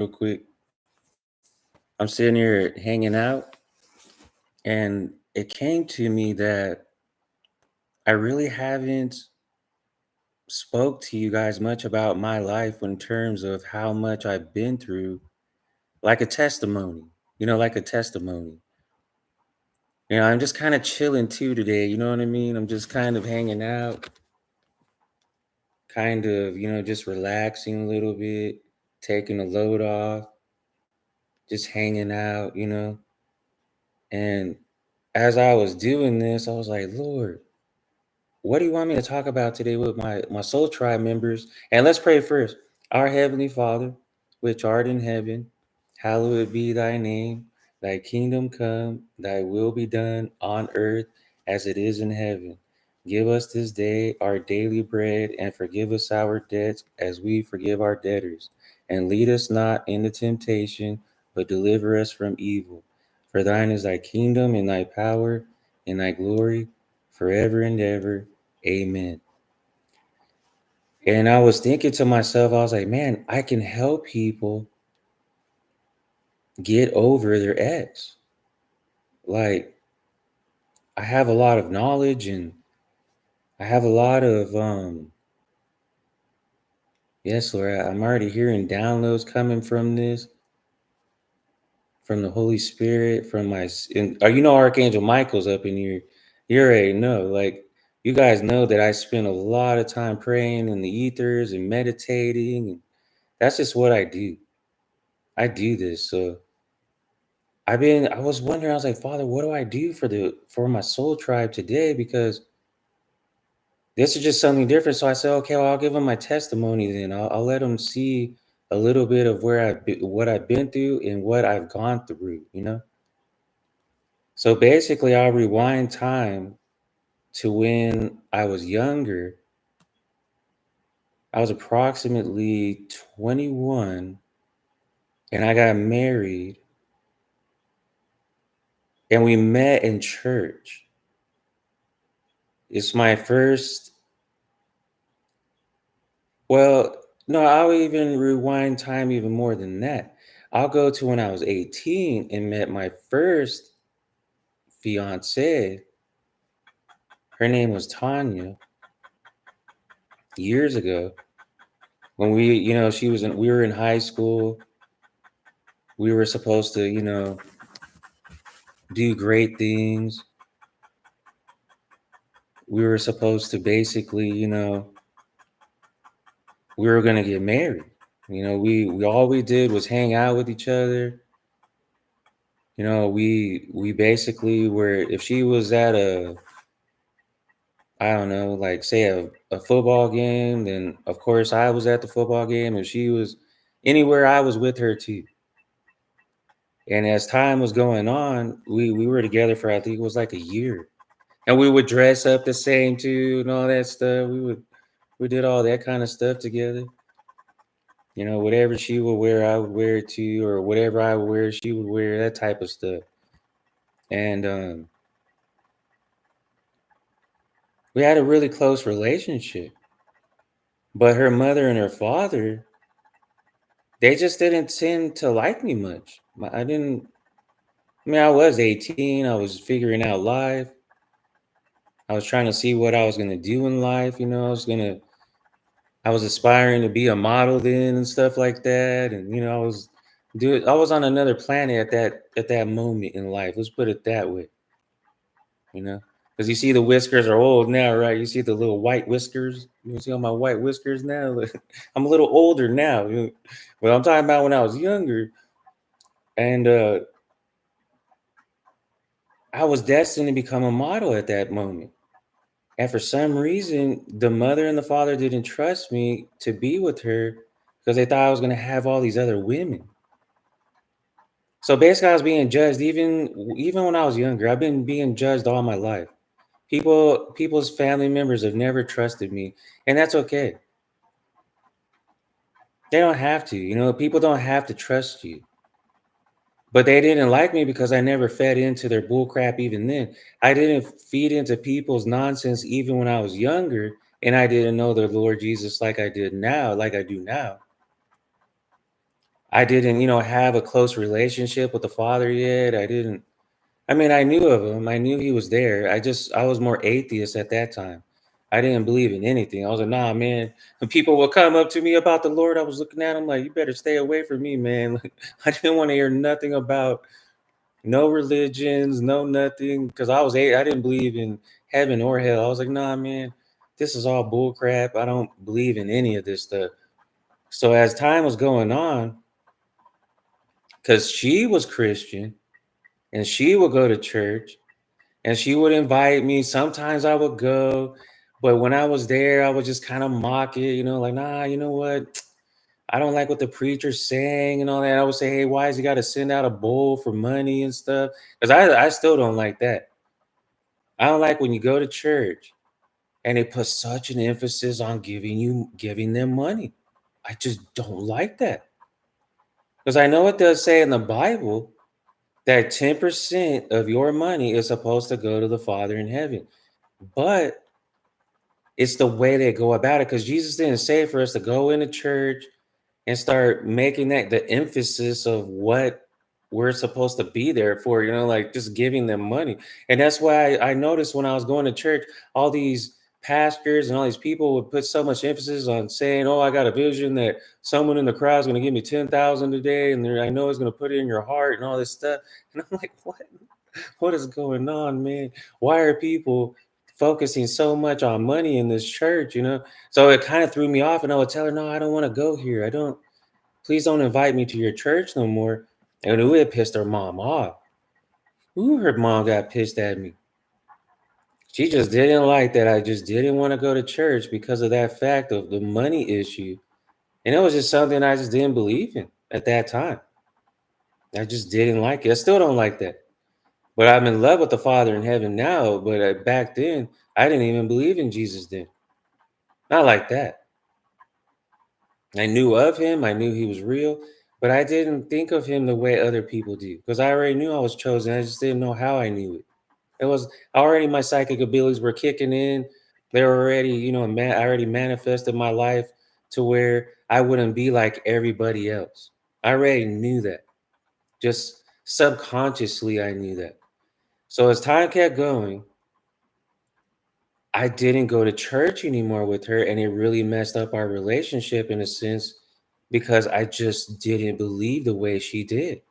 real quick. I'm sitting here hanging out, and it came to me that I really haven't spoke to you guys much about my life in terms of how much I've been through, like a testimony. Like a testimony. I'm just kind of chilling too today. You know what I mean? I'm just kind of hanging out, kind of, just relaxing a little bit, taking the load off, just hanging out. And as I was doing this, I was like, Lord, what do you want me to talk about today with my soul tribe members? And let's pray first. Our Heavenly Father, which art in heaven, hallowed be thy name. Thy kingdom come, thy will be done on earth as it is in heaven. Give us this day our daily bread, and forgive us our debts as we forgive our debtors. And lead us not into temptation, but deliver us from evil. For thine is thy kingdom, and thy power, and thy glory, forever and ever. Amen. And I was thinking to myself, I was like, man, I can help people get over their ex. Like, I have a lot of knowledge, and I have a lot of yes, Lord, I'm already hearing downloads coming from this, from the Holy Spirit, from Archangel Michael's up in here. You already know, like, you guys know that I spend a lot of time praying in the ethers and meditating, and that's just what I do. I do this. So I was wondering, I was like, Father, what do I do for my soul tribe today? Because this is just something different. So I said, okay, well, I'll give them my testimony then. I'll let them see a little bit of what I've been through and what I've gone through. So basically, I'll rewind time to when I was younger. I was approximately 21, and I got married, and we met in church. It's my first. Well, no, I'll even rewind time even more than that. I'll go to when I was 18 and met my first fiance. Her name was Tanya, years ago. When we were in high school. We were supposed to, do great things. We were supposed to basically, we were going to get married. We all we did was hang out with each other. We basically were, if she was at I don't know, like say a football game, then of course I was at the football game. If she was anywhere, I was with her too. And as time was going on, we were together for, I think it was like a year. And we would dress up the same too and all that stuff. We did all that kind of stuff together. Whatever she would wear, I would wear it too, or whatever I would wear, she would wear, that type of stuff. And we had a really close relationship. But her mother and her father, they just didn't tend to like me much. I was 18. I was figuring out life. I was trying to see what I was going to do in life. I was aspiring to be a model then and stuff like that. And, I was on another planet at that moment in life. Let's put it that way, because you see the whiskers are old now, right? You see the little white whiskers. You see all my white whiskers now. I'm a little older now. But I'm talking about when I was younger, and I was destined to become a model at that moment. And for some reason, the mother and the father didn't trust me to be with her because they thought I was going to have all these other women. So basically, I was being judged even when I was younger. I've been being judged all my life. People's family members have never trusted me, and that's okay. They don't have to. People don't have to trust you. But they didn't like me because I never fed into their bullcrap even then. I didn't feed into people's nonsense even when I was younger, and I didn't know the Lord Jesus like I do now. I didn't, have a close relationship with the Father yet. I mean, I knew of him. I knew he was there. I was more atheist at that time. I didn't believe in anything. I was like, nah, man. And people would come up to me about the Lord. I was looking at him like, you better stay away from me, man. Like, I didn't want to hear nothing about no religions, no nothing. Because I didn't believe in heaven or hell. I was like, nah, man, this is all bull crap. I don't believe in any of this stuff. So as time was going on, because she was Christian and she would go to church and she would invite me. Sometimes I would go, but when I was there, I would just kind of mock it, like, nah, you know what? I don't like what the preacher's saying and all that. I would say, hey, why has he got to send out a bowl for money and stuff? Because I still don't like that. I don't like when you go to church and they put such an emphasis on giving them money. I just don't like that. Because I know it does say in the Bible that 10% of your money is supposed to go to the Father in heaven. But it's the way they go about it, because Jesus didn't say for us to go into church and start making that the emphasis of what we're supposed to be there for, like just giving them money. And that's why I noticed when I was going to church, all these pastors and all these people would put so much emphasis on saying, oh, I got a vision that someone in the crowd is going to give me 10,000 today. And I know it's going to put it in your heart and all this stuff. And I'm like, what? What is going on, man? Why are people focusing so much on money in this church? So it kind of threw me off, and I would tell her, no, I don't want to go here. Please don't invite me to your church no more. And it would piss her mom off. Ooh, her mom got pissed at me. She just didn't like that. I just didn't want to go to church because of that fact of the money issue. And it was just something I just didn't believe in at that time. I just didn't like it. I still don't like that. But I'm in love with the Father in heaven now. But back then, I didn't even believe in Jesus then. Not like that. I knew of him. I knew he was real. But I didn't think of him the way other people do. Because I already knew I was chosen. I just didn't know how I knew it. It was already my psychic abilities were kicking in. They were already, I already manifested my life to where I wouldn't be like everybody else. I already knew that. Just subconsciously, I knew that. So as time kept going, I didn't go to church anymore with her, and it really messed up our relationship in a sense because I just didn't believe the way she did.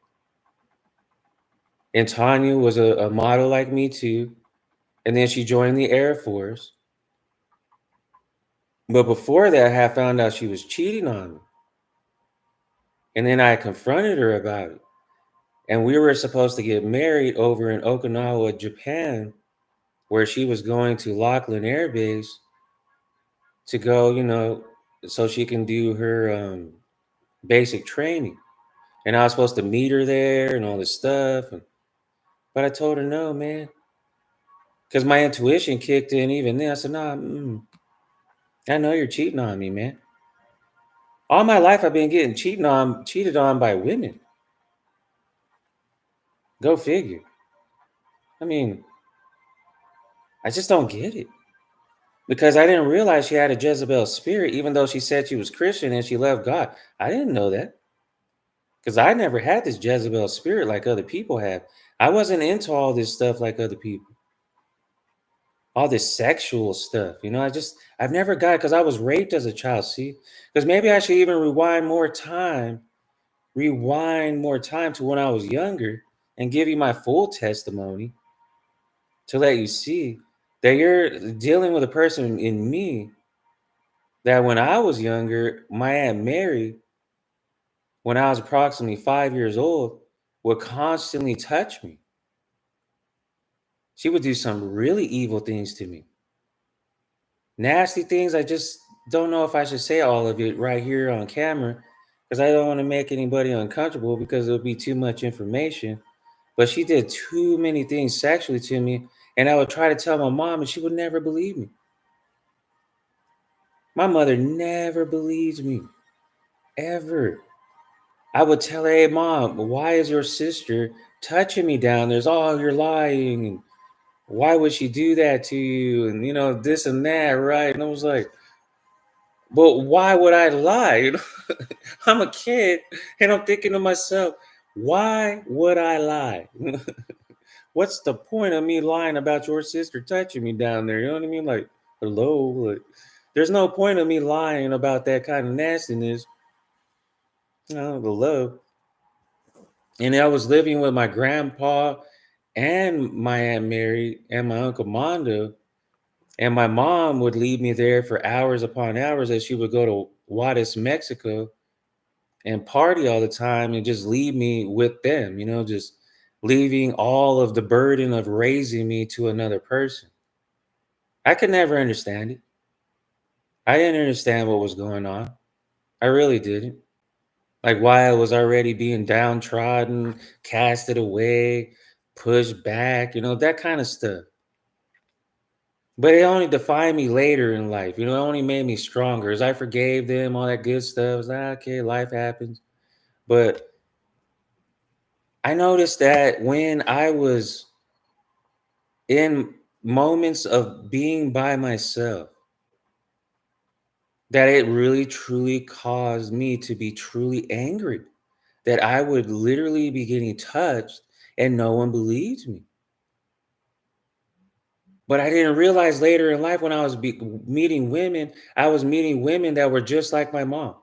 And Tanya was a model like me too, and then she joined the Air Force. But before that, I had found out she was cheating on me, and then I confronted her about it. And we were supposed to get married over in Okinawa, Japan, where she was going to Laughlin Air Base to go, so she can do her basic training. And I was supposed to meet her there and all this stuff. But I told her no, man, because my intuition kicked in even then. I said, nah, I know you're cheating on me, man. All my life I've been getting cheated on by women. Go figure. I mean, I just don't get it. Because I didn't realize she had a Jezebel spirit, even though she said she was Christian and she loved God. I didn't know that. Because I never had this Jezebel spirit like other people have. I wasn't into all this stuff like other people. All this sexual stuff. I've never got it because I was raped as a child. See, because maybe I should even rewind more time to when I was younger and give you my full testimony to let you see that you're dealing with a person in me that when I was younger, my Aunt Mary, when I was approximately 5 years old, would constantly touch me. She would do some really evil things to me. Nasty things. I just don't know if I should say all of it right here on camera because I don't want to make anybody uncomfortable because it'll be too much information. But she did too many things sexually to me, and I would try to tell my mom, and she would never believe me. My mother never believed me, ever. I would tell her, hey, mom, why is your sister touching me down? There's all you're lying. And why would she do that to you? And, this and that, right? And I was like, But why would I lie? You know, I'm a kid and I'm thinking to myself, why would I lie? What's the point of me lying about your sister touching me down there? You know what I mean? Like, hello, like, there's no point of me lying about that kind of nastiness. The love. And I was living with my grandpa and my aunt Mary and my uncle Mondo, and my mom would leave me there for hours upon hours as she would go to Juarez, Mexico, and party all the time and just leave me with them, just leaving all of the burden of raising me to another person. I could never understand it. I didn't understand what was going on. I really didn't. Like why I was already being downtrodden, casted away, pushed back, that kind of stuff. But it only defined me later in life. It only made me stronger. As I forgave them, all that good stuff. I was like, okay, life happens. But I noticed that when I was in moments of being by myself, that it really truly caused me to be truly angry. That I would literally be getting touched and no one believed me. But I didn't realize later in life when I was meeting women, I was meeting women that were just like my mom.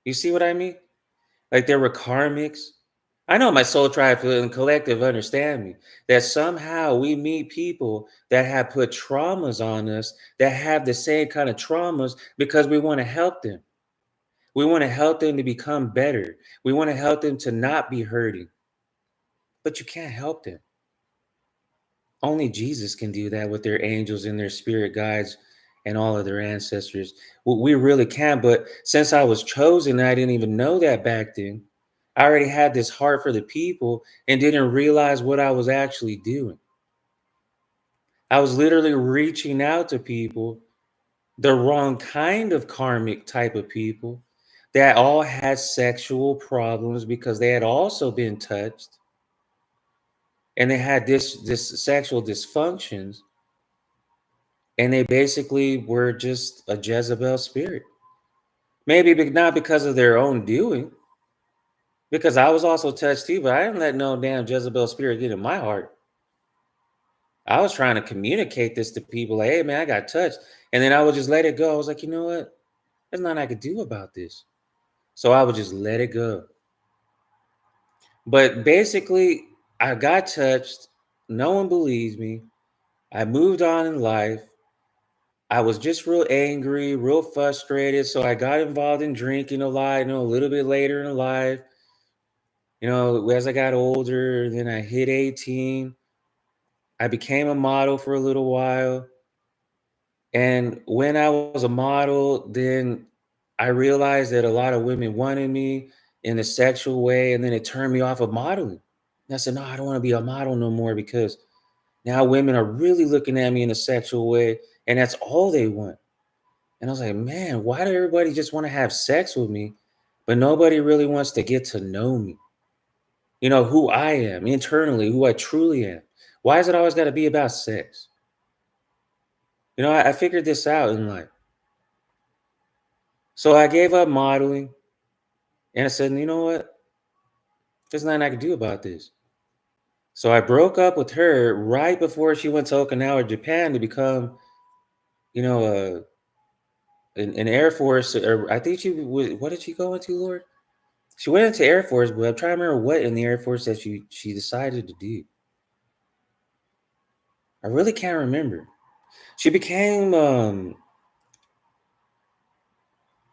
You see what I mean? Like there were karmics. I know my soul tribe and collective understand me that somehow we meet people that have put traumas on us that have the same kind of traumas because we want to help them. We want to help them to become better. We want to help them to not be hurting, but you can't help them. Only Jesus can do that with their angels and their spirit guides and all of their ancestors. We really can. But since I was chosen, I didn't even know that back then. I already had this heart for the people and didn't realize what I was actually doing. I was literally reaching out to people, the wrong kind of karmic type of people that all had sexual problems because they had also been touched and they had this sexual dysfunctions. And they basically were just a Jezebel spirit. Maybe not because of their own doing, because I was also touched too, but I didn't let no damn Jezebel spirit get in my heart. I was trying to communicate this to people like, hey, man, I got touched. And then I would just let it go. I was like, you know what? There's nothing I could do about this. So I would just let it go. But basically, I got touched. No one believes me. I moved on in life. I was just real angry, real frustrated. So I got involved in drinking a lot, a little bit later in life. As I got older, then I hit 18. I became a model for a little while. And when I was a model, then I realized that a lot of women wanted me in a sexual way. And then it turned me off of modeling. And I said, no, I don't want to be a model no more because now women are really looking at me in a sexual way. And that's all they want. And I was like, man, why do everybody just want to have sex with me, but nobody really wants to get to know me? Who I am internally, who I truly am. Why is it always got to be about sex? I figured this out in life. So I gave up modeling and I said, you know what? There's nothing I can do about this. So I broke up with her right before she went to Okinawa, Japan to become, you know, uh, an Air Force. Or I think what did she go into, Lord? She went into Air Force, but I'm trying to remember what in the Air Force that she decided to do. I really can't remember. She became,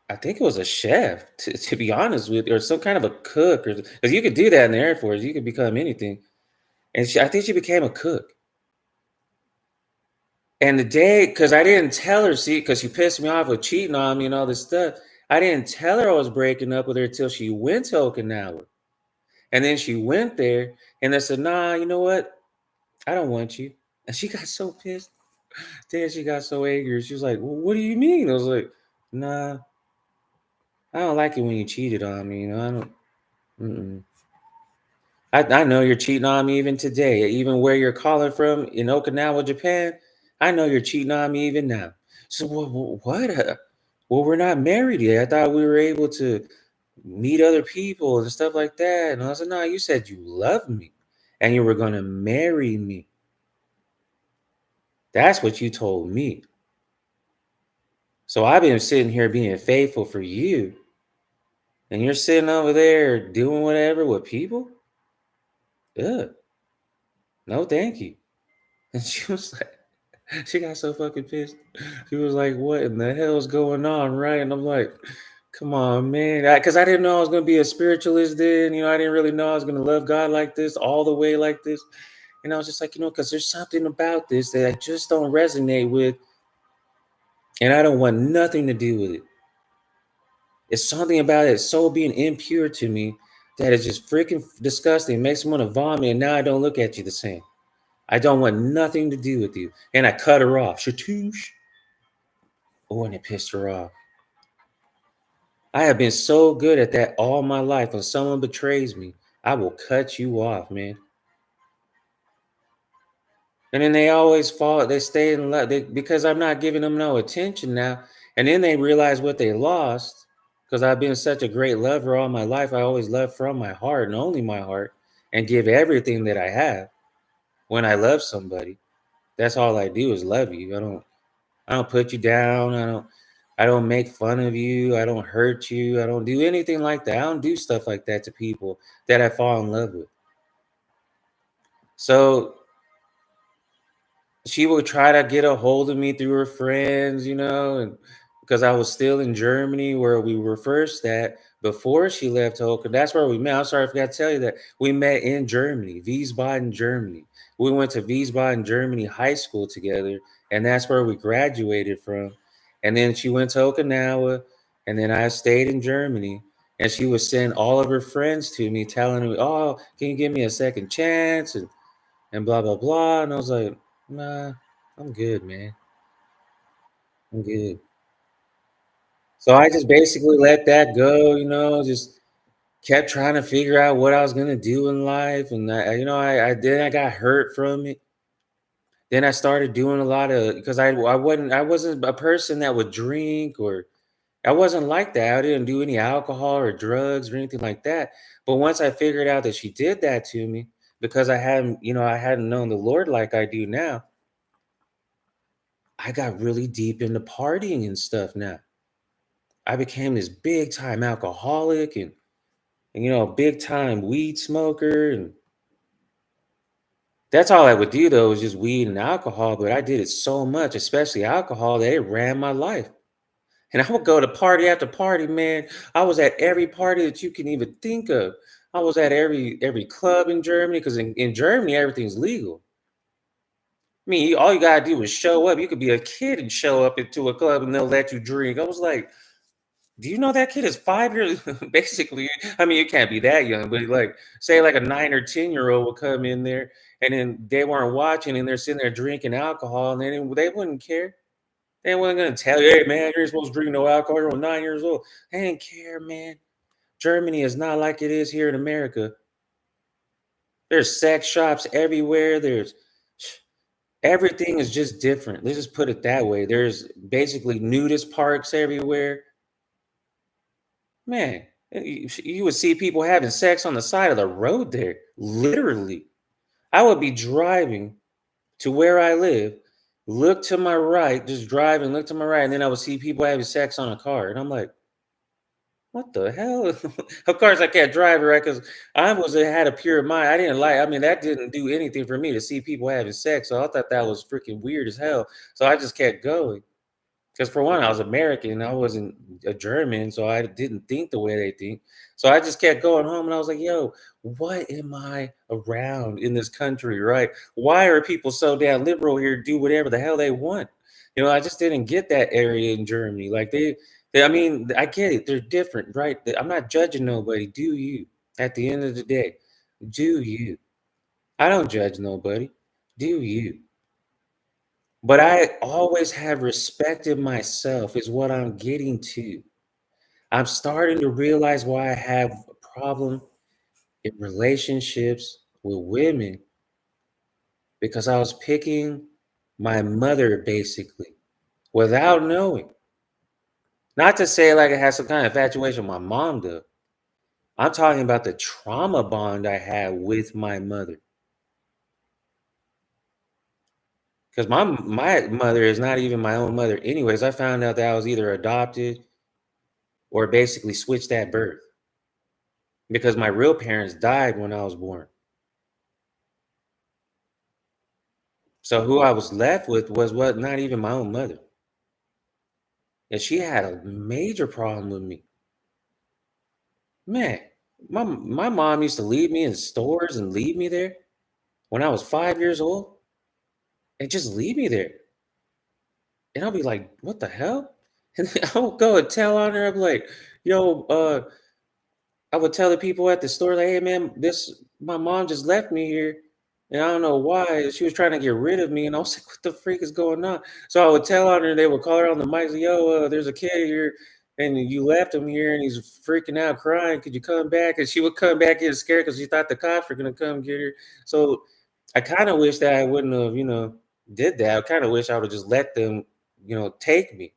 I think it was a chef, to be honest with you, or some kind of a cook, or because you could do that in the Air Force, you could become anything. And I think she became a cook. And the day, because I didn't tell her, see, because she pissed me off with cheating on me and all this stuff. I didn't tell her I was breaking up with her till she went to Okinawa. And then she went there and I said, nah, you know what? I don't want you. And she got so pissed. Then she got so angry. She was like, well, what do you mean? I was like, nah, I don't like it when you cheated on me. I don't. Mm-mm. I know you're cheating on me even today. Even where you're calling from in Okinawa, Japan, I know you're cheating on me even now. So what? Well, we're not married yet. I thought we were able to meet other people and stuff like that. And I was like, no, you said you love me and you were gonna marry me. That's what you told me. So I've been sitting here being faithful for you, and you're sitting over there doing whatever with people? Ugh, no, thank you. And she was like, she got so fucking pissed. She was like, "What in the hell's going on?" Right? And I'm like, "Come on, man," because I didn't know I was gonna be a spiritualist. Then, I didn't really know I was gonna love God like this, all the way like this. And I was just like, because there's something about this that I just don't resonate with, and I don't want nothing to do with it. It's something about it so being impure to me that is just freaking disgusting. It makes me want to vomit, and now I don't look at you the same. I don't want nothing to do with you. And I cut her off. Shatoosh. Oh, and it pissed her off. I have been so good at that all my life. When someone betrays me, I will cut you off, man. And then they always fall, they stay in love because I'm not giving them no attention now. And then they realize what they lost because I've been such a great lover all my life. I always love from my heart and only my heart and give everything that I have when I love somebody. That's all I do is love you. I don't put you down. I don't make fun of you. I don't hurt you. I don't do anything like that. I don't do stuff like that to people that I fall in love with. So she would try to get a hold of me through her friends, and because I was still in Germany where we were first at before she left Hoka. That's where we met. I'm sorry, I forgot to tell you that we met in Germany, Wiesbaden, Germany. We went to Wiesbaden, Germany high school together, and that's where we graduated from. And then she went to Okinawa, and then I stayed in Germany. And she would send all of her friends to me, telling me, "Oh, can you give me a second chance?" and blah blah blah. And I was like, "Nah, I'm good, man. I'm good." So I just basically let that go, just kept trying to figure out what I was gonna do in life. And I then I got hurt from it. Then I started doing a lot of because I wasn't a person that would drink or I wasn't like that. I didn't do any alcohol or drugs or anything like that. But once I figured out that she did that to me because I hadn't known the Lord like I do now, I got really deep into partying and stuff now. I became this big time alcoholic and big time weed smoker. And that's all I would do though, was just weed and alcohol. But I did it so much, especially alcohol, that it ran my life. And I would go to party after party, man. I was at every party that you can even think of. I was at every club in Germany because in Germany everything's legal. I mean, all you gotta do is show up. You could be a kid and show up into a club and they'll let you drink. I was like, do you know that kid is 5 years basically, I mean, you can't be that young, but, like, say, like, a 9 or 10-year-old would come in there, and then they weren't watching, and they're sitting there drinking alcohol, and they wouldn't care. They weren't gonna tell you, "Hey, man, you're supposed to drink no alcohol, you're 9 years old." They didn't care, man. Germany is not like it is here in America. There's sex shops everywhere, there's everything is just different. Let's just put it that way. There's basically nudist parks everywhere. Man, you would see people having sex on the side of the road there, literally. I would be driving to where I live, look to my right, just drive and look to my right, and then I would see people having sex on a car, and I'm like, "What the hell?" Of course, I can't drive it, right? Because had a pure mind. I didn't like. I mean, that didn't do anything for me to see people having sex. So I thought that was freaking weird as hell. So I just kept going. Because for one, I was American, I wasn't a German, so I didn't think the way they think. So I just kept going home, and I was like, "Yo, what am I around in this country, right? Why are people so damn liberal here? Do whatever the hell they want." I just didn't get that area in Germany. Like I mean, I get it. They're different, right? I'm not judging nobody. Do you? At the end of the day, do you? I don't judge nobody. Do you? But I always have respected myself is what I'm getting to. I'm starting to realize why I have a problem in relationships with women because I was picking my mother basically. without knowing. Not to say like I had some kind of infatuation with my mom though. I'm talking about the trauma bond I had with my mother. Because my mother is not even my own mother. Anyways, I found out that I was either adopted or basically switched at birth because my real parents died when I was born. So who I was left with was what not even my own mother. And she had a major problem with me. Man, my mom used to leave me in stores and leave me there when I was 5 years old and just leave me there. And I'll be like, what the hell? And then I would go and tell on her, I'll be like, yo, I would tell the people at the store, like, "Hey, man, this my mom just left me here, and I don't know why. She was trying to get rid of me." And I was like, "What the freak is going on?" So I would tell on her, and they would call her on the mic, say, "Yo, there's a kid here, and you left him here, and he's freaking out, crying. Could you come back?" And she would come back in scared because she thought the cops were gonna come get her. So I kind of wish that I wouldn't have, did that. I kind of wish I would have just let them, take me.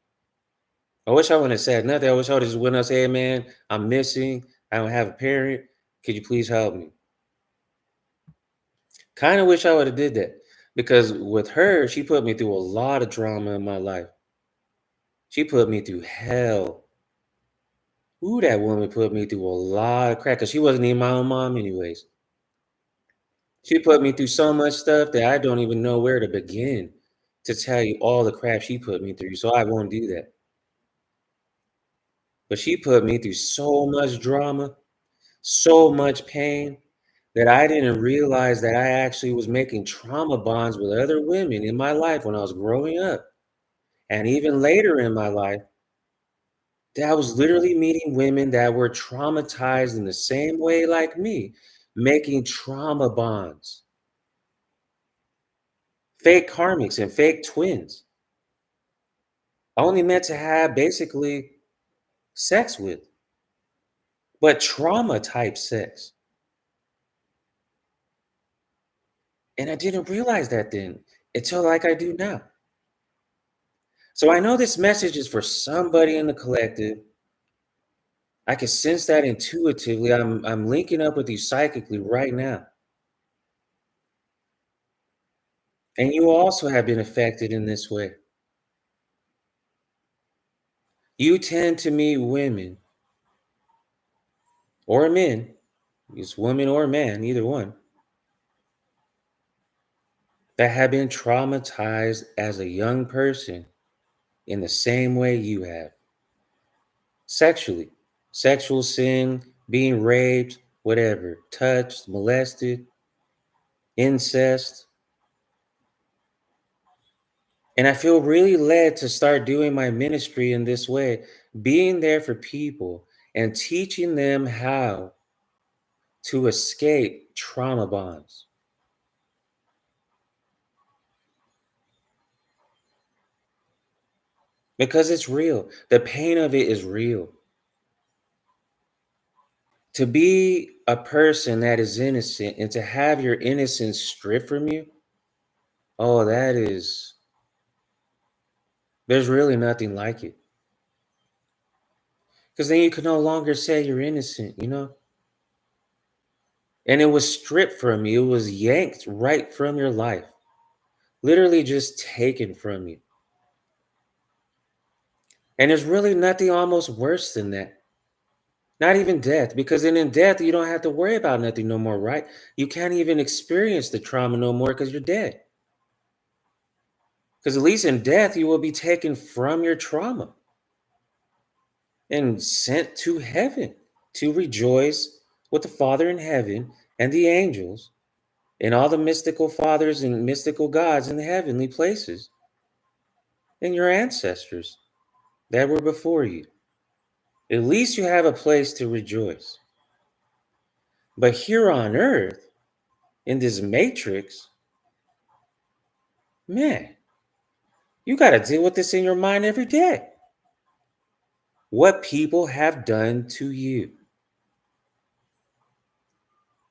I wish I wouldn't have said nothing. I wish I would have just went up and said, "Hey, man, I'm missing. I don't have a parent. Could you please help me?" Kind of wish I would have did that because with her, she put me through a lot of drama in my life. She put me through hell. Ooh, that woman put me through a lot of crap because she wasn't even my own mom, anyways. She put me through so much stuff that I don't even know where to begin to tell you all the crap she put me through. So I won't do that. But she put me through so much drama, so much pain that I didn't realize that I actually was making trauma bonds with other women in my life when I was growing up. And even later in my life, that I was literally meeting women that were traumatized in the same way like me, making trauma bonds, fake karmics and fake twins, only meant to have basically sex with, but trauma type sex. And I didn't realize that then until like I do now. So I know this message is for somebody in the collective. I can sense that intuitively. I'm linking up with you psychically right now. And you also have been affected in this way. You tend to meet women or men, it's woman or man, either one, that have been traumatized as a young person in the same way you have. Sexually, sexual sin, being raped, whatever, touched, molested, incest. And I feel really led to start doing my ministry in this way, being there for people and teaching them how to escape trauma bonds because it's real. The pain of it is real. To be a person that is innocent and to have your innocence stripped from you, oh, there's really nothing like it. Because then you can no longer say you're innocent. And it was stripped from you, it was yanked right from your life, literally just taken from you. And there's really nothing almost worse than that. Not even death, because then in death, you don't have to worry about nothing no more, right? You can't even experience the trauma no more because you're dead. Because at least in death, you will be taken from your trauma and sent to heaven to rejoice with the Father in heaven and the angels and all the mystical fathers and mystical gods in the heavenly places and your ancestors that were before you. At least you have a place to rejoice. But here on earth, in this matrix, man, you got to deal with this in your mind every day. What people have done to you.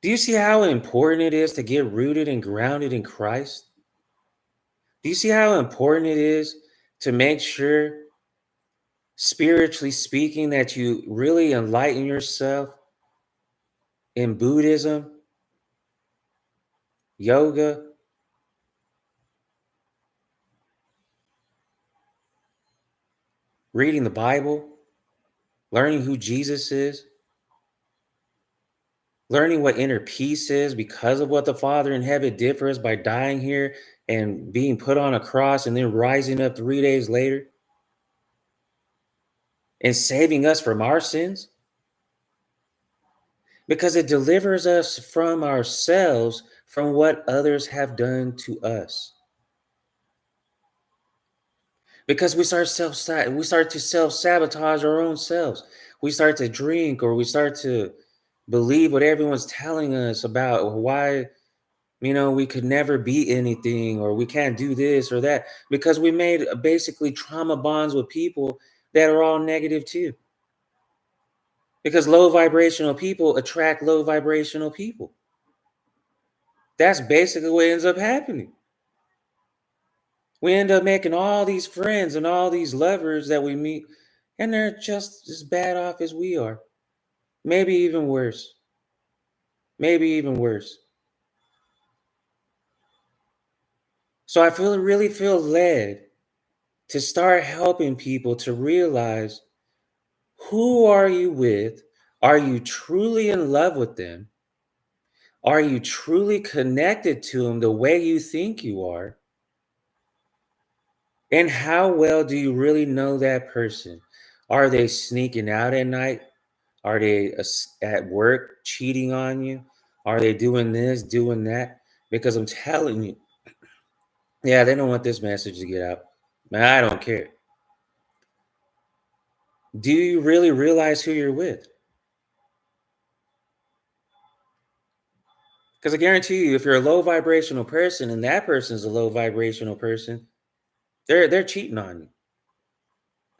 Do you see how important it is to get rooted and grounded in Christ? Do you see how important it is to make sure, spiritually speaking, that you really enlighten yourself in Buddhism, yoga, reading the Bible, learning who Jesus is, learning what inner peace is because of what the Father in heaven did for us by dying here and being put on a cross and then rising up 3 days later and saving us from our sins, because it delivers us from ourselves, from what others have done to us. Because we start to self-sabotage our own selves. We start to drink, or we start to believe what everyone's telling us about why, we could never be anything, or we can't do this or that, because we made basically trauma bonds with people that are all negative too. Because low vibrational people attract low vibrational people. That's basically what ends up happening. We end up making all these friends and all these lovers that we meet, and they're just as bad off as we are. Maybe even worse. Maybe even worse. So really feel led to start helping people to realize, who are you with? Are you truly in love with them? Are you truly connected to them the way you think you are? And how well do you really know that person? Are they sneaking out at night? Are they at work cheating on you? Are they doing this, doing that? Because I'm telling you, yeah, they don't want this message to get out. Man, I don't care. Do you really realize who you're with? Because I guarantee you, if you're a low vibrational person and that person's a low vibrational person, they're cheating on you.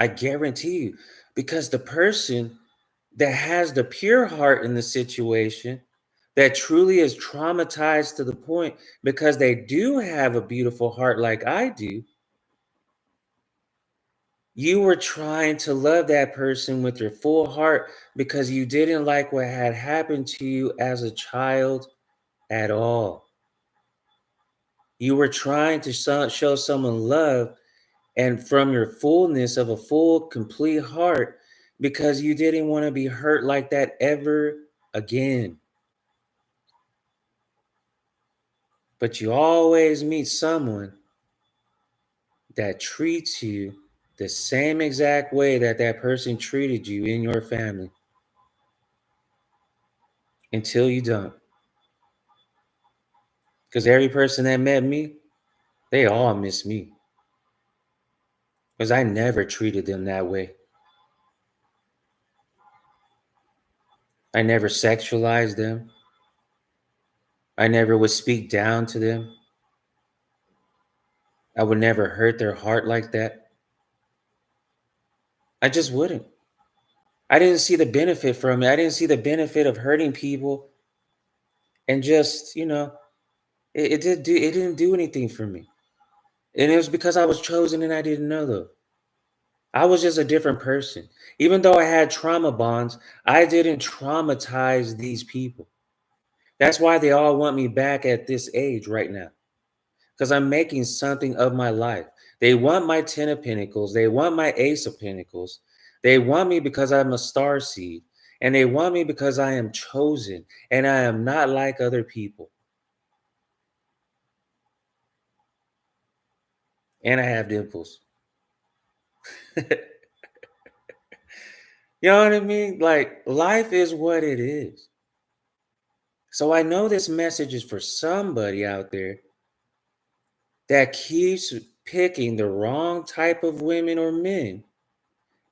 I guarantee you. Because the person that has the pure heart in the situation, that truly is traumatized to the point, because they do have a beautiful heart like I do, you were trying to love that person with your full heart because you didn't like what had happened to you as a child at all. You were trying to show someone love, and from your fullness of a full, complete heart, because you didn't want to be hurt like that ever again. But you always meet someone that treats you the same exact way that that person treated you in your family, until you don't. Because every person that met me, they all miss me. Because I never treated them that way. I never sexualized them. I never would speak down to them. I would never hurt their heart like that. I just wouldn't. I didn't see the benefit from it. I didn't see the benefit of hurting people, and just, it didn't do anything for me. And it was because I was chosen and I didn't know, though. I was just a different person. Even though I had trauma bonds, I didn't traumatize these people. That's why they all want me back at this age right now, because I'm making something of my life. They want my 10 of Pentacles. They want my Ace of Pentacles. They want me because I'm a star seed. And they want me because I am chosen and I am not like other people. And I have dimples. You know what I mean? Like, life is what it is. So I know this message is for somebody out there that keeps picking the wrong type of women or men,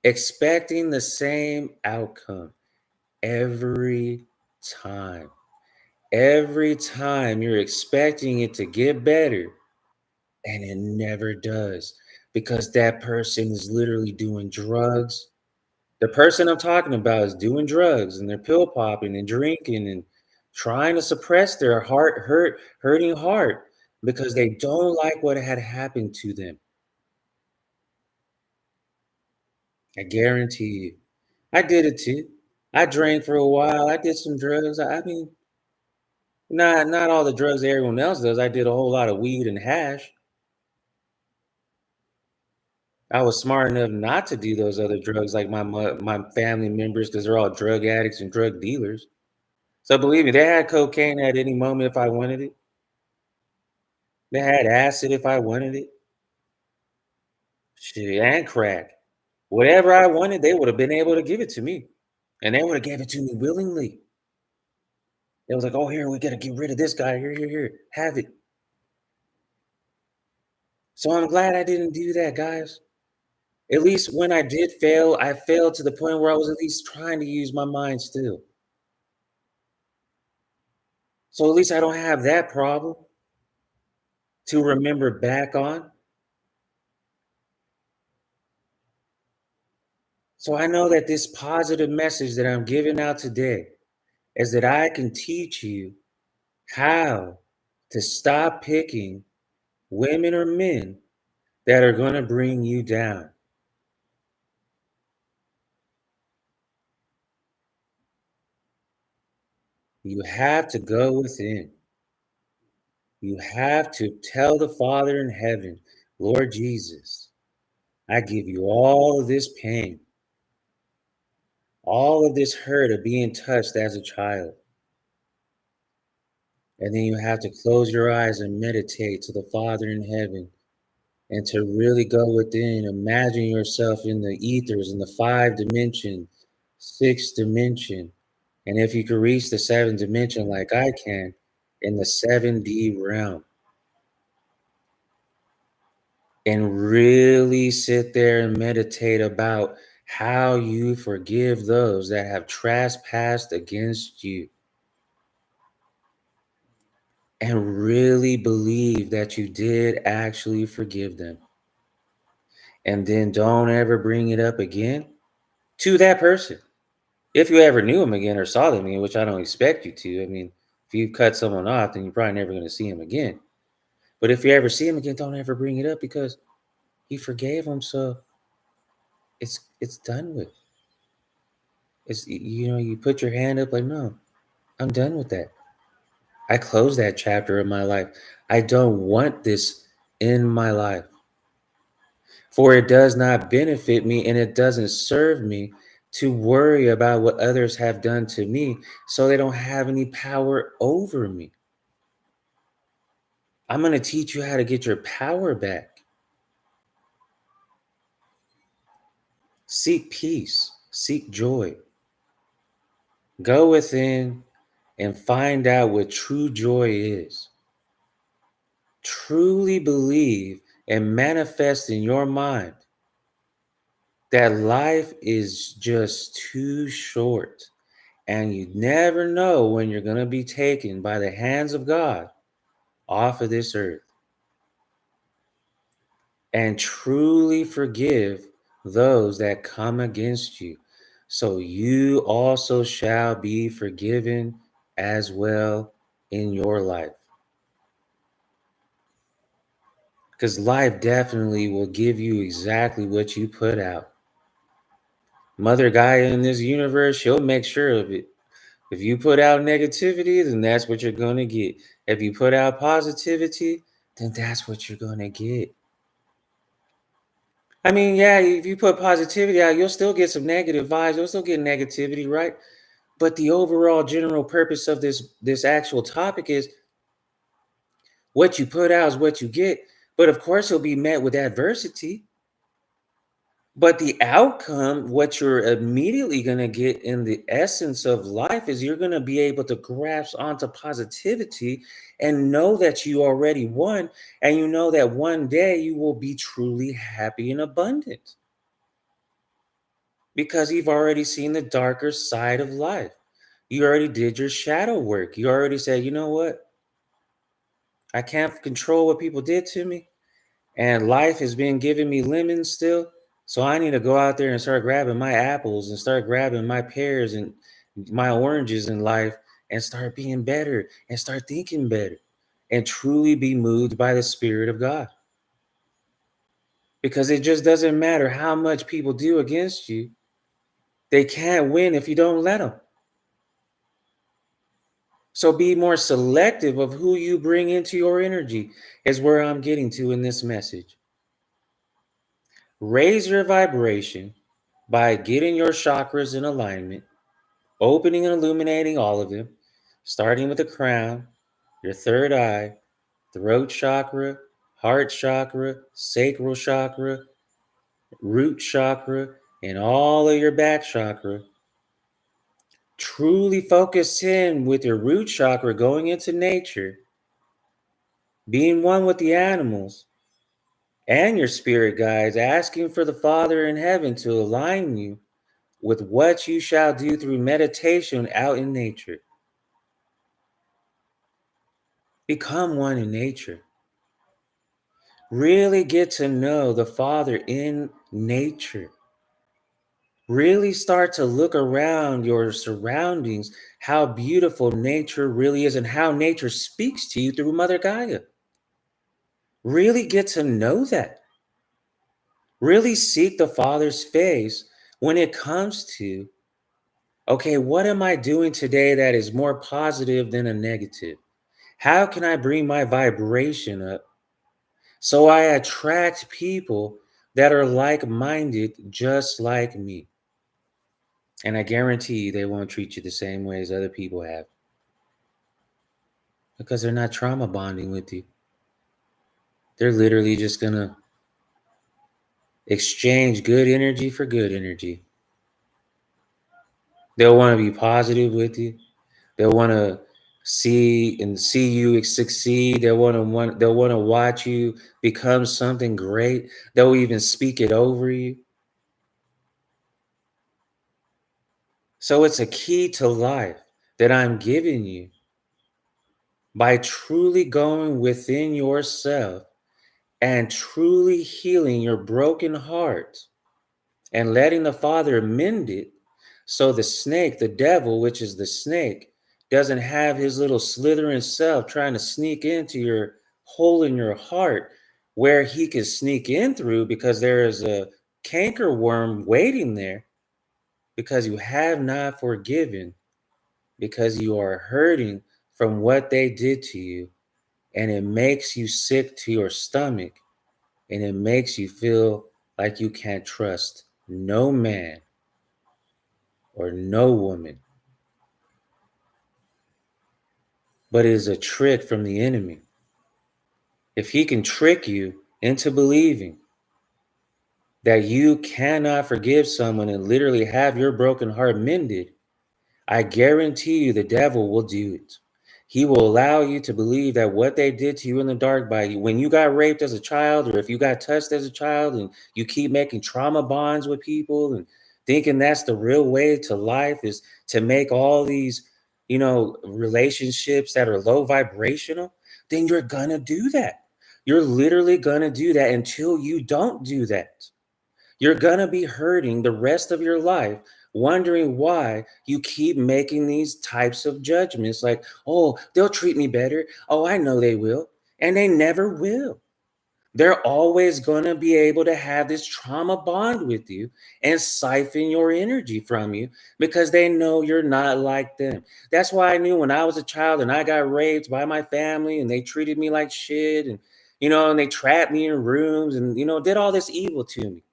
expecting the same outcome every time. Every time you're expecting it to get better, and it never does, because that person is literally doing drugs. The person I'm talking about is doing drugs, and they're pill popping and drinking and trying to suppress their hurting heart, because they don't like what had happened to them. I guarantee you. I did it too. I drank for a while. I did some drugs. I mean, not all the drugs that everyone else does. I did a whole lot of weed and hash. I was smart enough not to do those other drugs like my family members because they're all drug addicts and drug dealers. So believe me, they had cocaine at any moment if I wanted it. They had acid if I wanted it. Shit, and crack. Whatever I wanted, they would have been able to give it to me. And they would have gave it to me willingly. It was like, "Oh, here, we gotta get rid of this guy. Here, here, here. Have it." So I'm glad I didn't do that, guys. At least when I did fail, I failed to the point where I was at least trying to use my mind still. So at least I don't have that problem to remember back on. So I know that this positive message that I'm giving out today is that I can teach you how to stop picking women or men that are going to bring you down. You have to go within. You have to tell the Father in heaven, Lord Jesus, I give you all of this pain, all of this hurt of being touched as a child. And then you have to close your eyes and meditate to the Father in heaven and to really go within. Imagine yourself in the ethers, in the five dimension, sixth dimension. And if you could reach the seventh dimension like I can, in the 7D realm, and really sit there and meditate about how you forgive those that have trespassed against you and really believe that you did actually forgive them. And then don't ever bring it up again to that person. If you ever knew them again or saw them again, which I don't expect you to. I mean, if you cut someone off, then you're probably never going to see him again. But if you ever see him again, don't ever bring it up because he forgave him. So it's done with. You put your hand up like, no, I'm done with that. I close that chapter of my life. I don't want this in my life. For it does not benefit me and it doesn't serve me to worry about what others have done to me so they don't have any power over me. I'm going to teach you how to get your power back. Seek peace, seek joy. Go within and find out what true joy is. Truly believe and manifest in your mind that life is just too short and you never know when you're going to be taken by the hands of God off of this earth. And truly forgive those that come against you, so you also shall be forgiven as well in your life. Because life definitely will give you exactly what you put out. Mother Gaia in this universe, she'll make sure of it. If you put out negativity, then that's what you're going to get. If you put out positivity, then that's what you're going to get. I mean, yeah, if you put positivity out, you'll still get some negative vibes. You'll still get negativity, right? But the overall general purpose of this actual topic is what you put out is what you get. But of course, you'll be met with adversity. But the outcome, what you're immediately going to get in the essence of life is you're going to be able to grasp onto positivity and know that you already won. And you know that one day you will be truly happy and abundant because you've already seen the darker side of life. You already did your shadow work. You already said, you know what? I can't control what people did to me. And life has been giving me lemons still. So I need to go out there and start grabbing my apples and start grabbing my pears and my oranges in life and start being better and start thinking better and truly be moved by the Spirit of God. because it just doesn't matter how much people do against you. They can't win if you don't let them. So be more selective of who you bring into your energy, is where I'm getting to in this message. Raise your vibration by getting your chakras in alignment, opening and illuminating all of them, starting with the crown, your third eye, throat chakra, heart chakra, sacral chakra, root chakra, and all of your back chakra. Truly focus in with your root chakra going into nature, being one with the animals and your spirit guides, asking for the Father in heaven to align you with what you shall do through meditation out in nature. Become one in nature. Really get to know the Father in nature. Really start to look around your surroundings, how beautiful nature really is, and how nature speaks to you through Mother Gaia. Really get to know that. Really seek the Father's face when it comes to, okay, what am I doing today that is more positive than a negative? How can I bring my vibration up so I attract people that are like minded just like me? And I guarantee you they won't treat you the same way as other people have, because they're not trauma bonding with you. They're literally just going to exchange good energy for good energy. They'll want to be positive with you. They'll want to see you succeed. They'll want to watch you become something great. They'll even speak it over you. So it's a key to life that I'm giving you by truly going within yourself and truly healing your broken heart and letting the Father mend it, so the snake, the devil, which is the snake, doesn't have his little slithering self trying to sneak into your hole in your heart where he can sneak in through, because there is a canker worm waiting there, because you have not forgiven, because you are hurting from what they did to you, and it makes you sick to your stomach, and it makes you feel like you can't trust no man or no woman. But it is a trick from the enemy. If he can trick you into believing that you cannot forgive someone and literally have your broken heart mended, I guarantee you the devil will do it. He will allow you to believe that what they did to you in the dark, by you, when you got raped as a child, or if you got touched as a child, and you keep making trauma bonds with people and thinking that's the real way to life, is to make all these, relationships that are low vibrational, then you're gonna do that. You're literally gonna do that until you don't do that. You're going to be hurting the rest of your life, wondering why you keep making these types of judgments like, oh, they'll treat me better. Oh, I know they will. And they never will. They're always going to be able to have this trauma bond with you and siphon your energy from you, because they know you're not like them. That's why I knew when I was a child and I got raped by my family and they treated me like shit, and they trapped me in rooms and, did all this evil to me.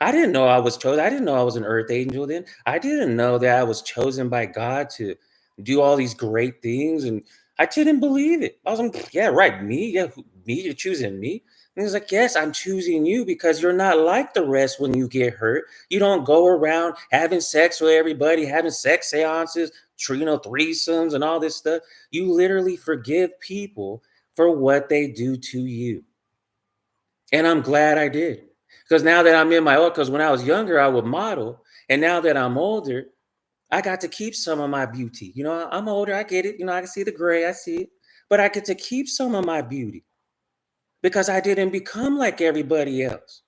I didn't know I was chosen. I didn't know I was an earth angel then. I didn't know that I was chosen by God to do all these great things. And I didn't believe it. I was like, yeah, right. Me? Yeah, me? You're choosing me? And he's like, yes, I'm choosing you because you're not like the rest when you get hurt. You don't go around having sex with everybody, having sex seances, threesomes and all this stuff. You literally forgive people for what they do to you. And I'm glad I did. Because now that I'm in my old, because when I was younger, I would model. And now that I'm older, I got to keep some of my beauty. I'm older, I get it. I can see the gray, I see it. But I get to keep some of my beauty because I didn't become like everybody else.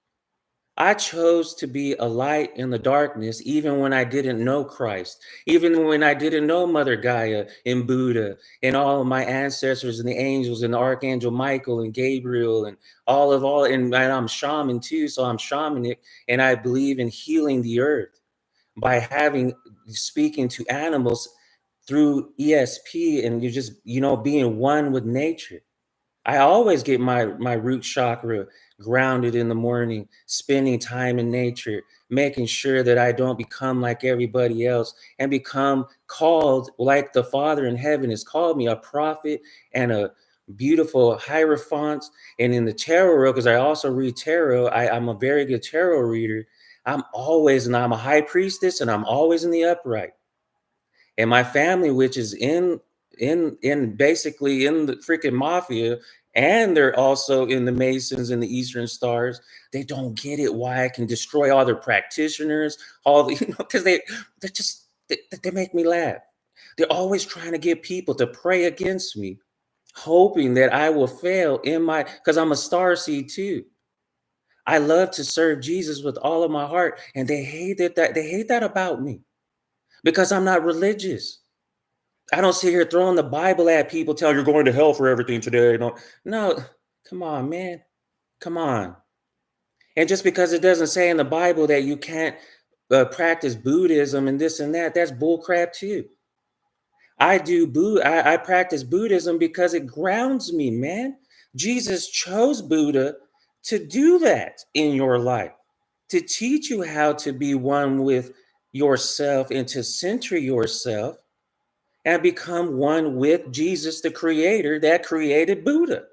I chose to be a light in the darkness, even when I didn't know Christ, even when I didn't know Mother Gaia and Buddha and all of my ancestors and the angels and the Archangel Michael and Gabriel and and I'm shaman too, so I'm shamanic, and I believe in healing the earth by having speaking to animals through ESP, and you're just, being one with nature. I always get my root chakra grounded in the morning, spending time in nature, making sure that I don't become like everybody else and become called like the Father in heaven has called me, a prophet and a beautiful hierophant. And in the tarot, because I also read tarot, I'm a very good tarot reader. And I'm a high priestess, and I'm always in the upright. And my family, which is in basically in the freaking mafia, and they're also in the Masons and the Eastern Stars, they don't get it why I can destroy all their practitioners, all the because they make me laugh. They're always trying to get people to pray against me, hoping that I will fail in my because I'm a star seed too. I love to serve Jesus with all of my heart, and they hate that about me because I'm not religious. I don't sit here throwing the Bible at people, tell you're going to hell for everything today. No, no, come on, man. Come on. And just because it doesn't say in the Bible that you can't practice Buddhism and this and that, that's bullcrap too. I practice Buddhism because it grounds me, man. Jesus chose Buddha to do that in your life, to teach you how to be one with yourself and to center yourself and become one with Jesus, the creator that created Buddha.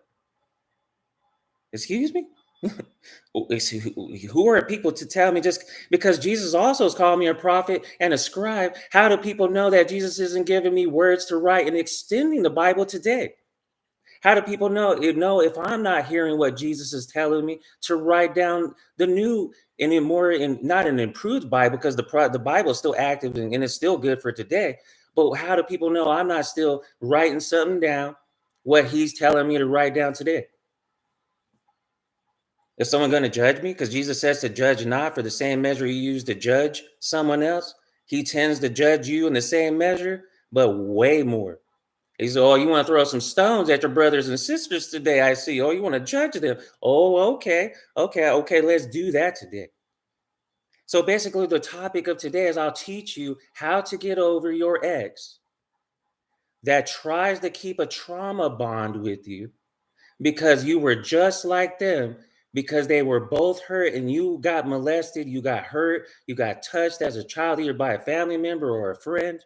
Excuse me? Who are people to tell me just because Jesus also has called me a prophet and a scribe? How do people know that Jesus isn't giving me words to write and extending the Bible today? How do people know if I'm not hearing what Jesus is telling me to write down the new and in more in not an improved Bible because the Bible is still active and it's still good for today. But how do people know I'm not still writing something down what he's telling me to write down today? Is someone going to judge me? Because Jesus says to judge not for the same measure you use to judge someone else. He tends to judge you in the same measure, but way more. He said, "Oh, you want to throw some stones at your brothers and sisters today? I see. Oh, you want to judge them? Oh, okay. Let's do that today." So basically, the topic of today is I'll teach you how to get over your ex that tries to keep a trauma bond with you because you were just like them, because they were both hurt and you got molested, you got hurt, you got touched as a child, either by a family member or a friend,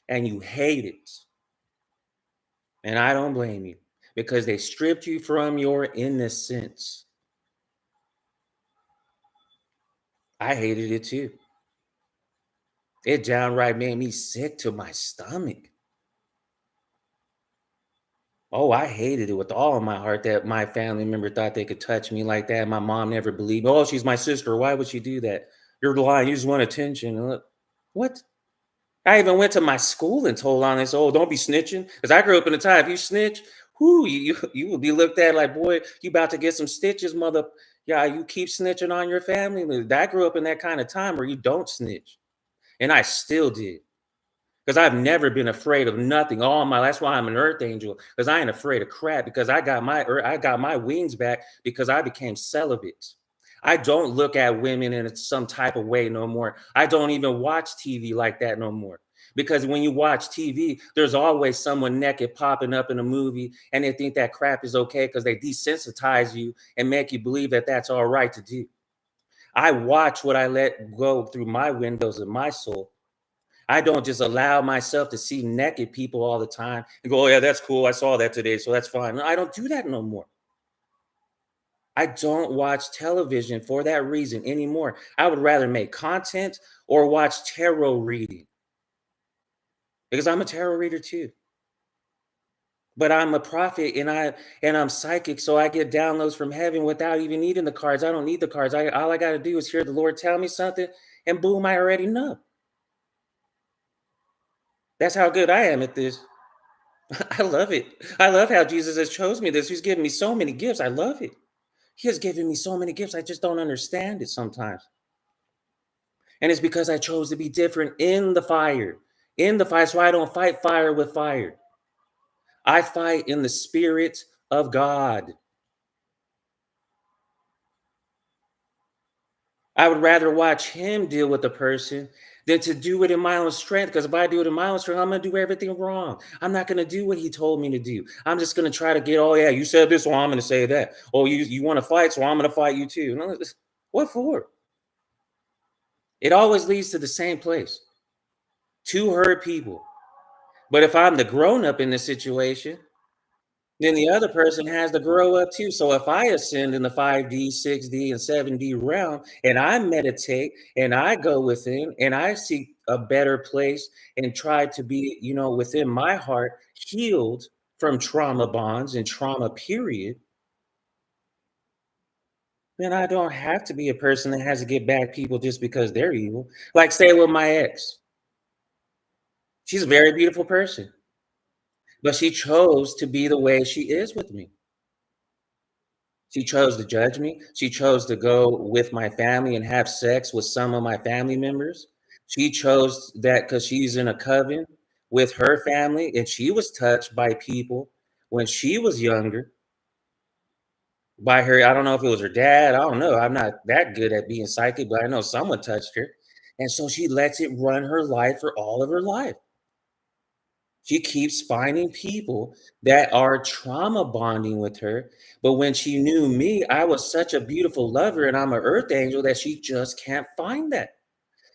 and you hate it. And I don't blame you because they stripped you from your innocence. I hated it too. It downright made me sick to my stomach. Oh, I hated it with all of my heart that my family member thought they could touch me like that. My mom never believed me. Oh, she's my sister. Why would she do that? You're lying. You just want attention. What? I even went to my school and told on this. Oh, don't be snitching. Because I grew up in a time, if you snitch, you will be looked at like, boy, you about to get some stitches, mother. Yeah, you keep snitching on your family. I grew up in that kind of time where you don't snitch. And I still did. Because I've never been afraid of nothing all my life. That's why I'm an earth angel. Because I ain't afraid of crap. Because I got my wings back because I became celibate. I don't look at women in some type of way no more. I don't even watch TV like that no more. Because when you watch TV, there's always someone naked popping up in a movie, and they think that crap is okay because they desensitize you and make you believe that that's all right to do. I watch what I let go through my windows of my soul. I don't just allow myself to see naked people all the time and go, oh, yeah, that's cool. I saw that today. So that's fine. No, I don't do that no more. I don't watch television for that reason anymore. I would rather make content or watch tarot reading because I'm a tarot reader too. But I'm a prophet and I'm psychic, so I get downloads from heaven without even needing the cards. I don't need the cards. All I got to do is hear the Lord tell me something, and boom, I already know. That's how good I am at this. I love it. I love how Jesus has chose me this. He's given me so many gifts. I love it. He has given me so many gifts. I just don't understand it sometimes. And it's because I chose to be different in the fire. In the fire, so I don't fight fire with fire. I fight in the spirit of God. I would rather watch him deal with the person than to do it in my own strength. Because if I do it in my own strength, I'm gonna do everything wrong. I'm not gonna do what he told me to do. I'm just gonna try to get, oh yeah, you said this, so I'm gonna say that. Oh, you want to fight, so I'm gonna fight you too. No, what for? It always leads to the same place. Two hurt people. But if I'm the grown up in the situation, then the other person has to grow up too. So if I ascend in the 5D, 6D, and 7D realm, and I meditate and I go within and I seek a better place and try to be, within my heart, healed from trauma bonds and trauma, period, then I don't have to be a person that has to get back people just because they're evil. Like, say, with my ex, she's a very beautiful person, but she chose to be the way she is with me. She chose to judge me. She chose to go with my family and have sex with some of my family members. She chose that because she's in a coven with her family, and she was touched by people when she was younger by her. I don't know if it was her dad. I don't know. I'm not that good at being psychic, but I know someone touched her. And so she lets it run her life for all of her life. She keeps finding people that are trauma bonding with her. But when she knew me, I was such a beautiful lover and I'm an earth angel that she just can't find that.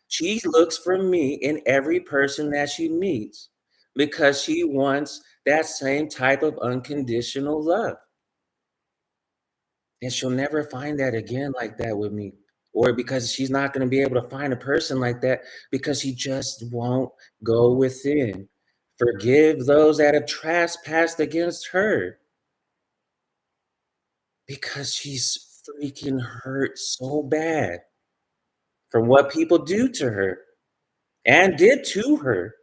She looks for me in every person that she meets because she wants that same type of unconditional love. And she'll never find that again like that with me. Or because she's not going to be able to find a person like that because he just won't go within. Forgive those that have trespassed against her because she's freaking hurt so bad from what people do to her and did to her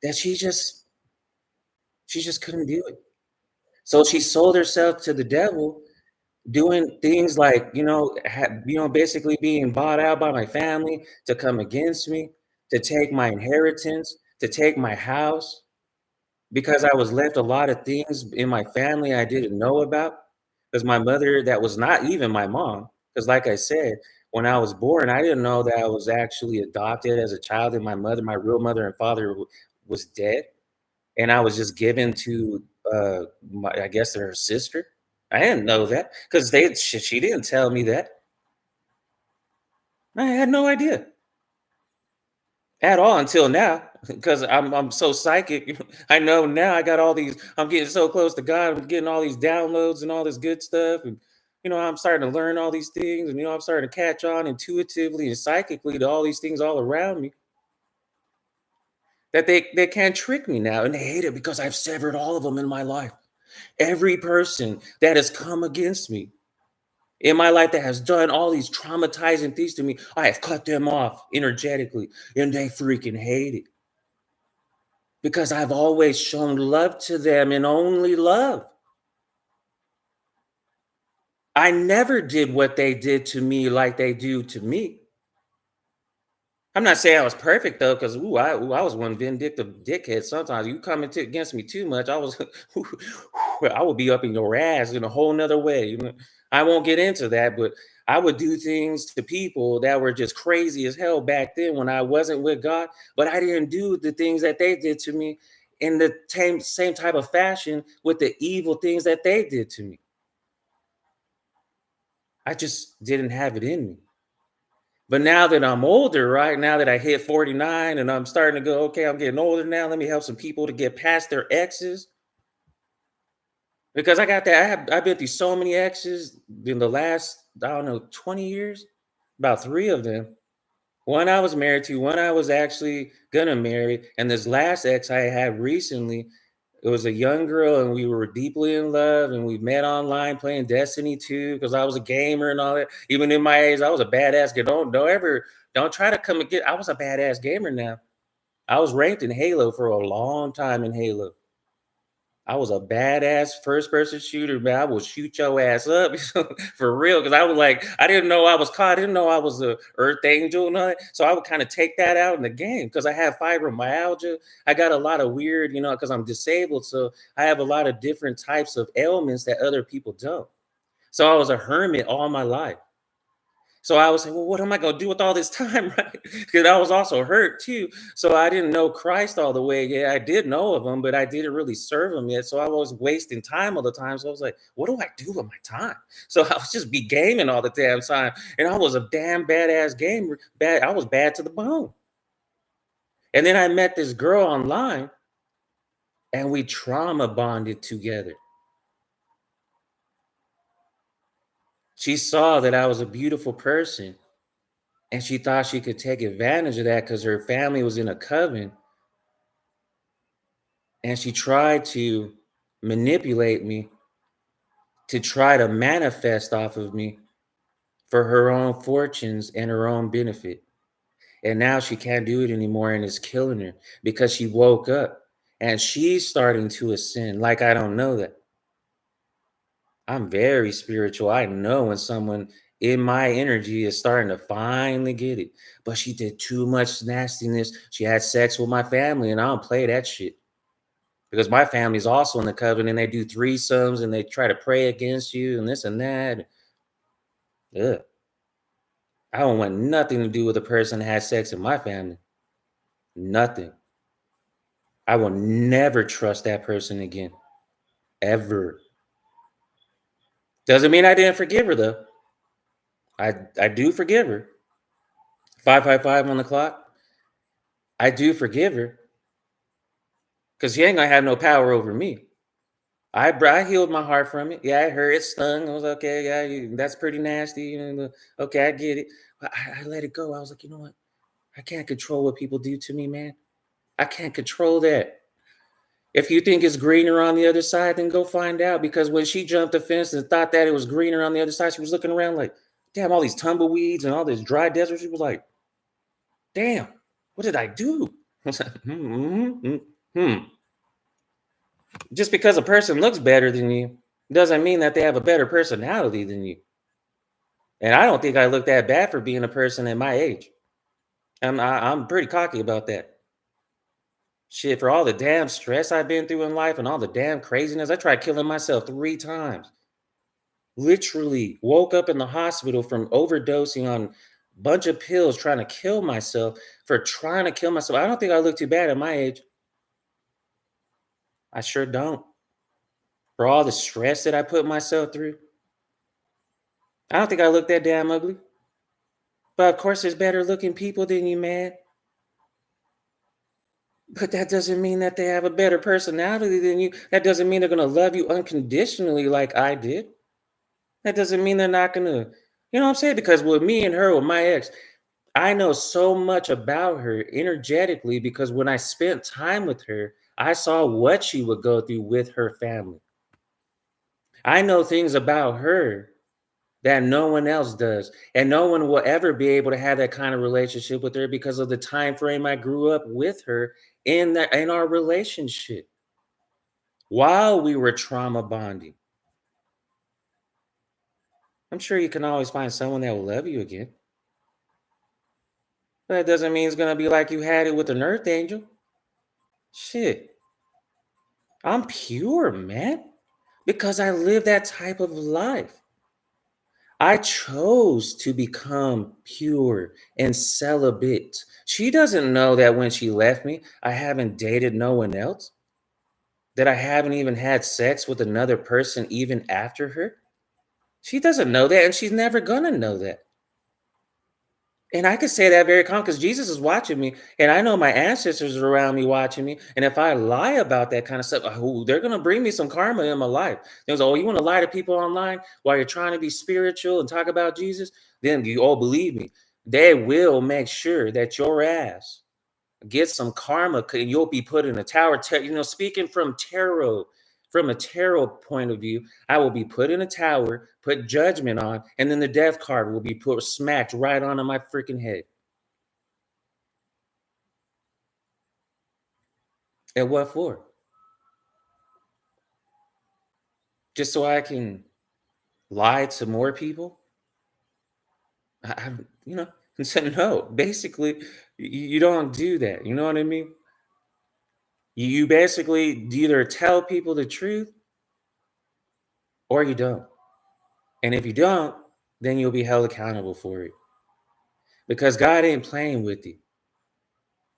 that she just couldn't do it. So she sold herself to the devil doing things like, basically being bought out by my family to come against me, to take my inheritance, to take my house, because I was left a lot of things in my family I didn't know about. Because my mother, that was not even my mom, because like I said, when I was born, I didn't know that I was actually adopted as a child, and my real mother and father was dead, and I was just given to, I guess, her sister. I didn't know that because she didn't tell me that. I had no idea at all until now because I'm so psychic. I know now I got all these. I'm getting so close to God. I'm getting all these downloads and all this good stuff, and I'm starting to learn all these things, and I'm starting to catch on intuitively and psychically to all these things all around me that they can't trick me now, and they hate it because I've severed all of them in my life. Every person that has come against me in my life that has done all these traumatizing things to me, I have cut them off energetically, and they freaking hate it because I've always shown love to them and only love. I never did what they did to me like they do to me. I'm not saying I was perfect though, because I was one vindictive dickhead. Sometimes you come against me too much, I would be up in your ass in a whole nother way. I won't get into that, but I would do things to people that were just crazy as hell back then when I wasn't with God. But I didn't do the things that they did to me in the same type of fashion with the evil things that they did to me. I just didn't have it in me. But now that I'm older, right now that I hit 49 and I'm starting to go, okay, I'm getting older now. Let me help some people to get past their exes because I got that. I've been through so many exes in the last, I don't know, 20 years, about three of them. One I was married to, one I was actually gonna marry, and this last ex I had recently, it was a young girl, and we were deeply in love, and we met online playing Destiny 2 because I was a gamer and all that. Even in my age, I was a badass kid. Don't try to come and get. I was a badass gamer now. I was ranked in Halo for a long time in Halo. I was a badass first person shooter, man. I will shoot your ass up for real. Cause I was like, I didn't know I was caught. I didn't know I was a earth angel and all that. So I would kind of take that out in the game because I have fibromyalgia. I got a lot of weird, because I'm disabled. So I have a lot of different types of ailments that other people don't. So I was a hermit all my life. So I was like, well, what am I going to do with all this time, right? Because I was also hurt too. So I didn't know Christ all the way. Yeah, I did know of him, but I didn't really serve him yet. So I was wasting time all the time. So I was like, what do I do with my time? So I was just be gaming all the damn time. And I was a damn badass gamer. Bad, I was bad to the bone. And then I met this girl online and we trauma bonded together. She saw that I was a beautiful person and she thought she could take advantage of that because her family was in a coven. And she tried to manipulate me to try to manifest off of me for her own fortunes and her own benefit. And now she can't do it anymore and it's killing her because she woke up and she's starting to ascend. Like, I don't know that. I'm very spiritual. I know when someone in my energy is starting to finally get it. But she did too much nastiness. She had sex with my family, and I don't play that shit because my family's also in the covenant. They do threesomes and they try to pray against you and this and that. Ugh. I don't want nothing to do with a person that has sex in my family. Nothing. I will never trust that person again. Ever. Doesn't mean I didn't forgive her though. I do forgive her. 555 on the clock. I do forgive her because she ain't gonna have no power over me. I healed my heart from it. Yeah, it hurt. It stung. I was okay. Yeah, that's pretty nasty. Okay, I get it. But I let it go. I was like, you know what? I can't control what people do to me, man. I can't control that. If you think it's greener on the other side, then go find out. Because when she jumped the fence and thought that it was greener on the other side, she was looking around like, damn, all these tumbleweeds and all this dry desert. She was like, damn, what did I do? I was like, hmm. Just because a person looks better than you doesn't mean that they have a better personality than you. And I don't think I look that bad for being a person at my age. I'm pretty cocky about that. Shit, for all the damn stress I've been through in life and all the damn craziness, I tried killing myself 3 times. Literally woke up in the hospital from overdosing on a bunch of pills trying to kill myself for trying to kill myself. I don't think I look too bad at my age. I sure don't. For all the stress that I put myself through, I don't think I look that damn ugly. But of course, there's better looking people than you, man. But that doesn't mean that they have a better personality than you. That doesn't mean they're gonna love you unconditionally like I did. That doesn't mean they're not gonna, you know what I'm saying? Because with me and her, with my ex, I know so much about her energetically because when I spent time with her, I saw what she would go through with her family. I know things about her that no one else does, and no one will ever be able to have that kind of relationship with her because of the time frame I grew up with her in our relationship while we were trauma bonding. I'm sure you can always find someone that will love you again. But that doesn't mean it's gonna be like you had it with an earth angel. Shit. I'm pure, man. Because I live that type of life. I chose to become pure and celibate. She doesn't know that when she left me, I haven't dated no one else, that I haven't even had sex with another person even after her. She doesn't know that, and she's never gonna know that. And I could say that very calm because Jesus is watching me, and I know my ancestors are around me watching me. And if I lie about that kind of stuff, oh, they're gonna bring me some karma in my life. There's, oh, you want to lie to people online while you're trying to be spiritual and talk about Jesus? Then you all believe me. They will make sure that your ass get some karma, and you'll be put in a tower. Speaking from a tarot point of view, I will be put in a tower, put judgment on, and then the death card will be put smacked right onto my freaking head. And what for? just so I can lie to more people? I you know, and said no. Basically, you don't do that. You know what I mean? You basically either tell people the truth or you don't. And if you don't, then you'll be held accountable for it. Because God ain't playing with you.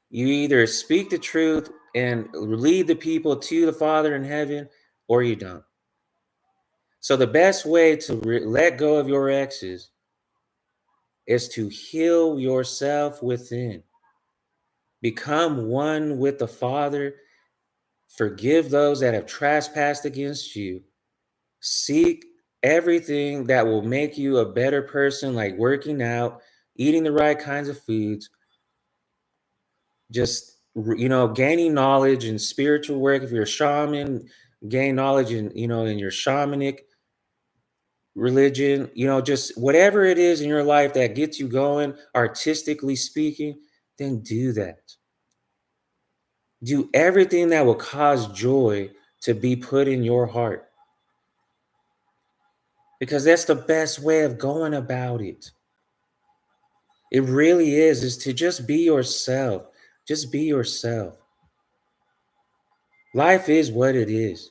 You either speak the truth and lead the people to the Father in heaven, or you don't. So the best way to let go of your exes is to heal yourself within. Become one with the Father. Forgive those that have trespassed against you. Seek everything that will make you a better person, like working out, eating the right kinds of foods, just gaining knowledge and spiritual work. If you're a shaman, gain knowledge in your shamanic religion, just whatever it is in your life that gets you going, artistically speaking, then do that. Do everything that will cause joy to be put in your heart, because that's the best way of going about it. It really is to just be yourself. Just be yourself. Life is what it is.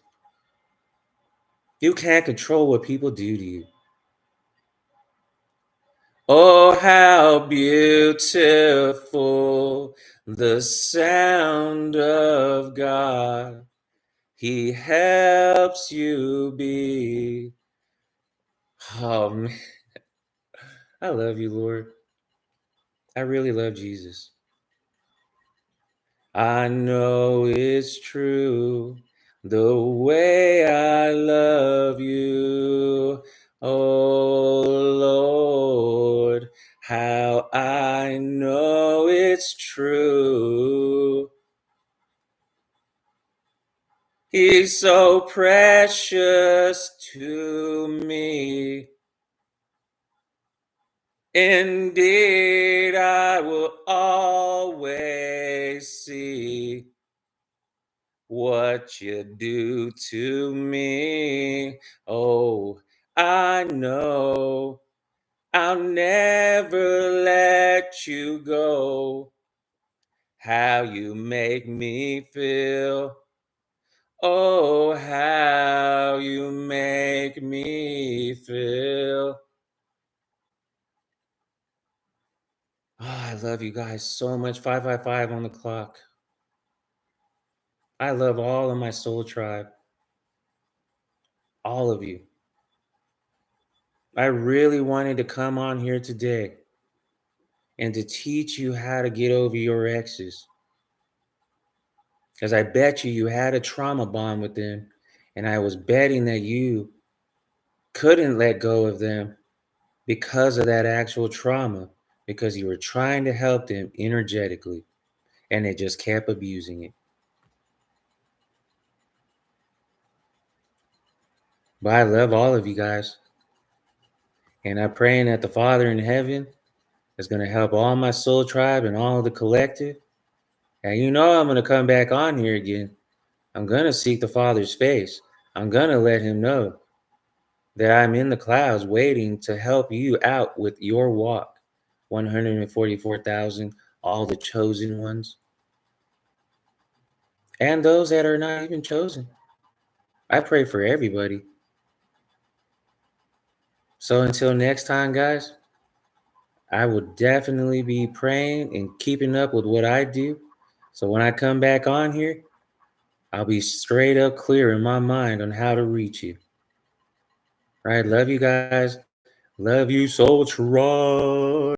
You can't control what people do to you. Oh, how beautiful the sound of God. He helps you be. Oh, man. I love you, Lord. I really love Jesus. I know it's true the way I love you. Oh Lord, how I know it's true. He's so precious to me. Indeed, I will always see what you do to me. Oh, I know I'll never let you go. How you make me feel. Oh, how you make me feel. Oh, I love you guys so much. 555 on the clock. I love all of my soul tribe. All of you. I really wanted to come on here today and to teach you how to get over your exes. Because I bet you had a trauma bond with them, and I was betting that you couldn't let go of them because of that actual trauma, because you were trying to help them energetically, and they just kept abusing it. But I love all of you guys, and I'm praying that the Father in heaven is going to help all my soul tribe and all of the collective. And I'm going to come back on here again. I'm going to seek the Father's face. I'm going to let him know that I'm in the clouds waiting to help you out with your walk. 144,000, all the chosen ones, and those that are not even chosen. I pray for everybody. So until next time, guys, I will definitely be praying and keeping up with what I do. So when I come back on here, I'll be straight up clear in my mind on how to reach you. All right. Love you guys. Love you, Soul Tribe.